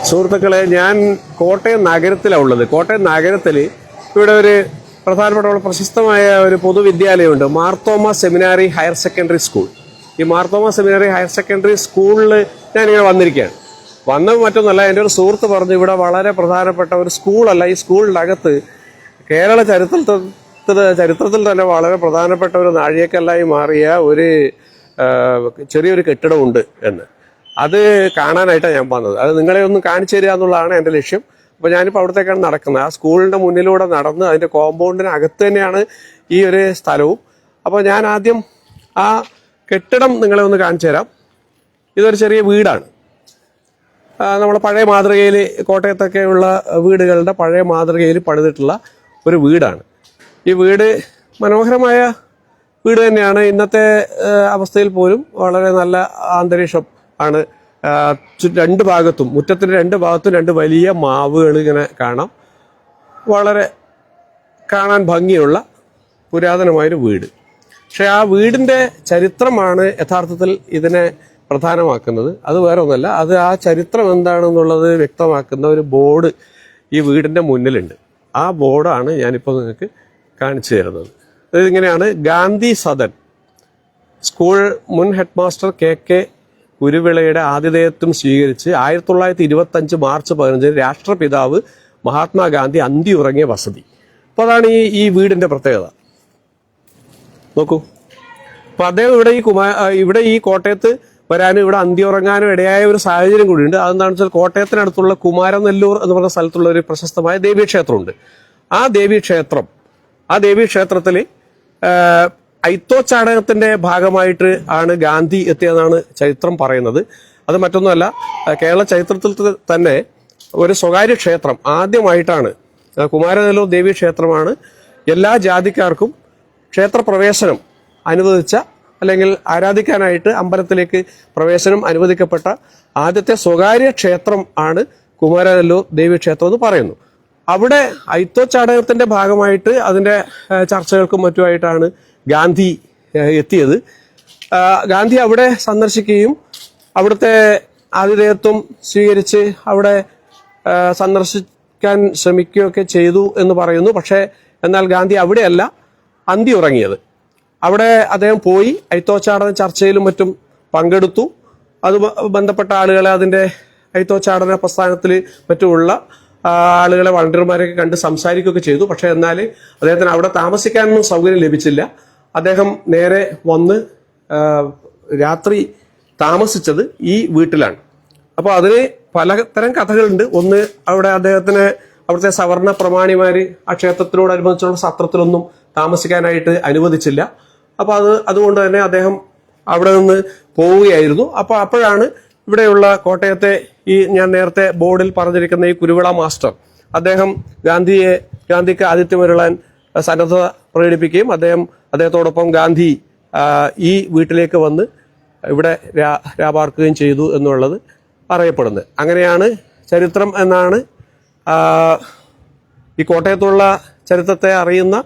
സുഹൃത്തുക്കളെ, ഞാൻ കോട്ടയം നഗരത്തിലാണ് ഉള്ളത്. കോട്ടയം നഗരത്തിൽ ഇവിടെ ഒരു പ്രധാനപ്പെട്ട പ്രശസ്തമായ ഒരു പൊതുവിദ്യാലയമുണ്ട്, Marthoma seminary higher secondary school. ഈ മാർത്തോമ സെമിനാരി ഹയർ സെക്കൻഡറി സ്കൂളിൽ ഞാനിങ്ങനെ വന്നിരിക്കുകയാണ്. വന്നത് മറ്റൊന്നല്ല, എൻ്റെ ഒരു സുഹൃത്ത് പറഞ്ഞു ഇവിടെ വളരെ പ്രധാനപ്പെട്ട ഒരു സ്കൂളല്ല, ഈ സ്കൂളിൻ്റെ അകത്ത് കേരള ചരിത്രത്തിൽ തന്നെ വളരെ പ്രധാനപ്പെട്ട ഒരു നാഴികക്കല്ലായി മാറിയ ഒരു ചെറിയൊരു കെട്ടിടമുണ്ട് എന്ന്. അത് കാണാനായിട്ടാണ് ഞാൻ വന്നത്. അത് നിങ്ങളെ ഒന്ന് കാണിച്ചു തരിക എന്നുള്ളതാണ് എൻ്റെ ലക്ഷ്യം. അപ്പോൾ ഞാനിപ്പോൾ അവിടത്തേക്കാണ് നടക്കുന്നത്. ആ സ്കൂളിൻ്റെ മുന്നിലൂടെ നടന്ന് അതിൻ്റെ കോമ്പൗണ്ടിനകത്ത് തന്നെയാണ് ഈ ഒരു സ്ഥലവും. അപ്പോൾ ഞാൻ ആദ്യം ആ കെട്ടിടം നിങ്ങളെ ഒന്ന് കാണിച്ചു തരാം. ഇതൊരു ചെറിയ വീടാണ്. നമ്മളെ പഴയ മാതൃകയിൽ, കോട്ടയത്തൊക്കെയുള്ള വീടുകളുടെ പഴയ മാതൃകയിൽ പണിതിട്ടുള്ള ഒരു വീടാണ്. ഈ വീട് മനോഹരമായ വീട് തന്നെയാണ്. ഇന്നത്തെ അവസ്ഥയിൽ പോലും വളരെ നല്ല അന്തരീക്ഷം ആണ്. രണ്ട് ഭാഗത്തും, മുറ്റത്തിന്റെ രണ്ട് ഭാഗത്തും രണ്ട് വലിയ മാവുകൾ ഇങ്ങനെ കാണാം. വളരെ കാണാൻ ഭംഗിയുള്ള പുരാതനമായൊരു വീട്. പക്ഷെ ആ വീടിന്റെ ചരിത്രമാണ് യഥാർത്ഥത്തിൽ ഇതിനെ പ്രധാനമാക്കുന്നത്. അത് വേറെ ഒന്നല്ല, അത് ആ ചരിത്രം എന്താണെന്നുള്ളത് വ്യക്തമാക്കുന്ന ഒരു ബോർഡ് ഈ വീടിന്റെ മുന്നിലുണ്ട്. ആ ബോർഡാണ് ഞാനിപ്പോൾ നിങ്ങൾക്ക് കാണിച്ചു തരുന്നത്. ഇതിങ്ങനെയാണ്: ഗാന്ധി സദൻ സ്കൂൾ മുൻ ഹെഡ് മാസ്റ്റർ കെ കുരുവിളയുടെ ആതിഥേയത്വം സ്വീകരിച്ച് 1925 മാർച്ച് 15 രാഷ്ട്രപിതാവ് മഹാത്മാഗാന്ധി അന്തിയുറങ്ങിയ വസതി. അപ്പൊ അതാണ് ഈ വീടിന്റെ പ്രത്യേകത. നോക്കൂ. അപ്പൊ അദ്ദേഹം ഇവിടെ ഈ കോട്ടയത്ത് വരാനും ഇവിടെ അന്തിയുറങ്ങാനും ഇടയായ ഒരു സാഹചര്യം കൂടിയുണ്ട്. അതെന്താണെന്ന് വെച്ചാൽ കോട്ടയത്തിനടുത്തുള്ള കുമാരനെല്ലൂർ എന്ന് പറഞ്ഞ സ്ഥലത്തുള്ള ഒരു പ്രശസ്തമായ ദേവീക്ഷേത്രമുണ്ട്. ആ ദേവീക്ഷേത്രത്തിൽ ഐത്തോച്ചാടനത്തിന്റെ ഭാഗമായിട്ട് ആണ് ഗാന്ധി എത്തിയതെന്നാണ് ചരിത്രം പറയുന്നത്. അത് മറ്റൊന്നുമല്ല, കേരള ചരിത്രത്തിൽ തന്നെ ഒരു സ്വകാര്യ ക്ഷേത്രം ആദ്യമായിട്ടാണ്, കുമാരനെല്ലൂർ ദേവീ ക്ഷേത്രമാണ് എല്ലാ ജാതിക്കാർക്കും ക്ഷേത്രപ്രവേശനം അനുവദിച്ച, അല്ലെങ്കിൽ ആരാധിക്കാനായിട്ട് അമ്പലത്തിലേക്ക് പ്രവേശനം അനുവദിക്കപ്പെട്ട ആദ്യത്തെ സ്വകാര്യ ക്ഷേത്രം ആണ് കുമാരനെല്ലൂർ ദേവീ ക്ഷേത്രം എന്ന് പറയുന്നു. അവിടെ ഐത്തോച്ചാടനത്തിന്റെ ഭാഗമായിട്ട് അതിന്റെ ചർച്ചകൾക്കും മറ്റുമായിട്ടാണ് ഗാന്ധി എത്തിയത്. ഗാന്ധി അവിടെ സന്ദർശിക്കുകയും അവിടുത്തെ ആതിഥേയത്വം സ്വീകരിച്ച് അവിടെ സന്ദർശിക്കാൻ ശ്രമിക്കുകയൊക്കെ ചെയ്തു എന്ന് പറയുന്നു. പക്ഷേ എന്നാൽ ഗാന്ധി അവിടെയല്ല അന്തിയുറങ്ങിയത്. അവിടെ അദ്ദേഹം പോയി ഐത്തോച്ചാടന ചർച്ചയിലും മറ്റും പങ്കെടുത്തു. അത് ബന്ധപ്പെട്ട ആളുകളെ, അതിന്റെ ഐത്തോച്ചാടന പ്രസ്ഥാനത്തിൽ മറ്റുമുള്ള ആളുകളെ, വളണ്ടിയർമാരെയൊക്കെ കണ്ട് സംസാരിക്കുകയൊക്കെ ചെയ്തു. പക്ഷെ എന്നാൽ അദ്ദേഹത്തിന് അവിടെ താമസിക്കാനൊന്നും സൗകര്യം ലഭിച്ചില്ല. അദ്ദേഹം നേരെ വന്ന് രാത്രി താമസിച്ചത് ഈ വീട്ടിലാണ്. അപ്പോൾ അതിന് പലതരം കഥകളുണ്ട്. ഒന്ന്, അവിടെ അദ്ദേഹത്തിന് അവിടുത്തെ സവർണ പ്രമാണിമാര് ആ ക്ഷേത്രത്തിനോടനുബന്ധിച്ചുള്ള സത്രത്തിലൊന്നും താമസിക്കാനായിട്ട് അനുവദിച്ചില്ല. അപ്പൊ അതുകൊണ്ട് തന്നെ അദ്ദേഹം അവിടെ നിന്ന് പോവുകയായിരുന്നു. അപ്പോഴാണ് ഇവിടെയുള്ള കോട്ടയത്തെ ഞാൻ നേരത്തെ ബോർഡിൽ പറഞ്ഞിരിക്കുന്ന ഈ കുരുവിള മാസ്റ്റർ, അദ്ദേഹം ഗാന്ധിക്ക് ആതിഥ്യമരുളാൻ സന്നദ്ധത പ്രകടിപ്പിക്കുകയും അദ്ദേഹത്തോടൊപ്പം ഗാന്ധി ഈ വീട്ടിലേക്ക് വന്ന് ഇവിടെ രാപാർക്കുകയും ചെയ്തു എന്നുള്ളത് പറയപ്പെടുന്നത്. അങ്ങനെയാണ് ചരിത്രം എന്നാണ് ഈ കോട്ടയത്തുള്ള ചരിത്രത്തെ അറിയുന്ന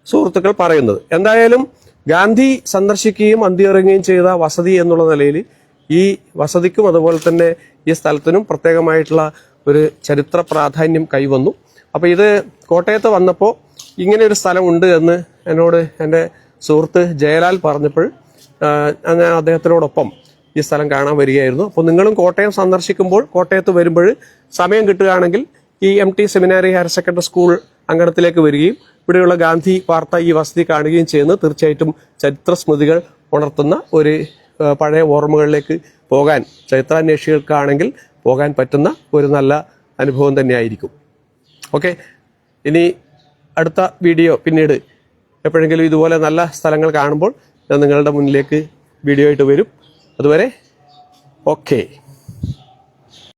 സുഹൃത്തുക്കൾ പറയുന്നത്. എന്തായാലും ഗാന്ധി സന്ദർശിക്കുകയും അന്തിയുറങ്ങുകയും ചെയ്ത വസതി എന്നുള്ള നിലയിൽ ഈ വസതിക്കും അതുപോലെ തന്നെ ഈ സ്ഥലത്തിനും പ്രത്യേകമായിട്ടുള്ള ഒരു ചരിത്ര പ്രാധാന്യം കൈവന്നു. അപ്പൊ ഇത് കോട്ടയത്ത് വന്നപ്പോൾ ഇങ്ങനെ ഒരു സ്ഥലമുണ്ട് എന്ന് എന്നോട് എൻ്റെ സുഹൃത്ത് ജയലാൽ പറഞ്ഞപ്പോൾ ഞാൻ അദ്ദേഹത്തിനോടൊപ്പം ഈ സ്ഥലം കാണാൻ വരികയായിരുന്നു. അപ്പോൾ നിങ്ങളും കോട്ടയം സന്ദർശിക്കുമ്പോൾ, കോട്ടയത്ത് വരുമ്പോൾ സമയം കിട്ടുകയാണെങ്കിൽ ഈ MT seminary higher secondary school അങ്കണത്തിലേക്ക് വരികയും ഇവിടെയുള്ള ഗാന്ധി വാർത്ത ഈ വസതി കാണുകയും ചെയ്യുന്നത് തീർച്ചയായിട്ടും ചരിത്ര സ്മൃതികൾ ഉണർത്തുന്ന ഒരു പഴയ ഓർമ്മകളിലേക്ക് പോകാൻ, ചരിത്രാന്വേഷികൾക്കാണെങ്കിൽ പോകാൻ പറ്റുന്ന ഒരു നല്ല അനുഭവം തന്നെയായിരിക്കും. ഓക്കെ, ഇനി അടുത്ത വീഡിയോ പിന്നീട് എപ്പോഴെങ്കിലും ഇതുപോലെ നല്ല സ്ഥലങ്ങൾ കാണുമ്പോൾ ഞാൻ നിങ്ങളുടെ മുന്നിലേക്ക് വീഡിയോ ആയിട്ട് വരും. അതുവരെ ഓക്കെ.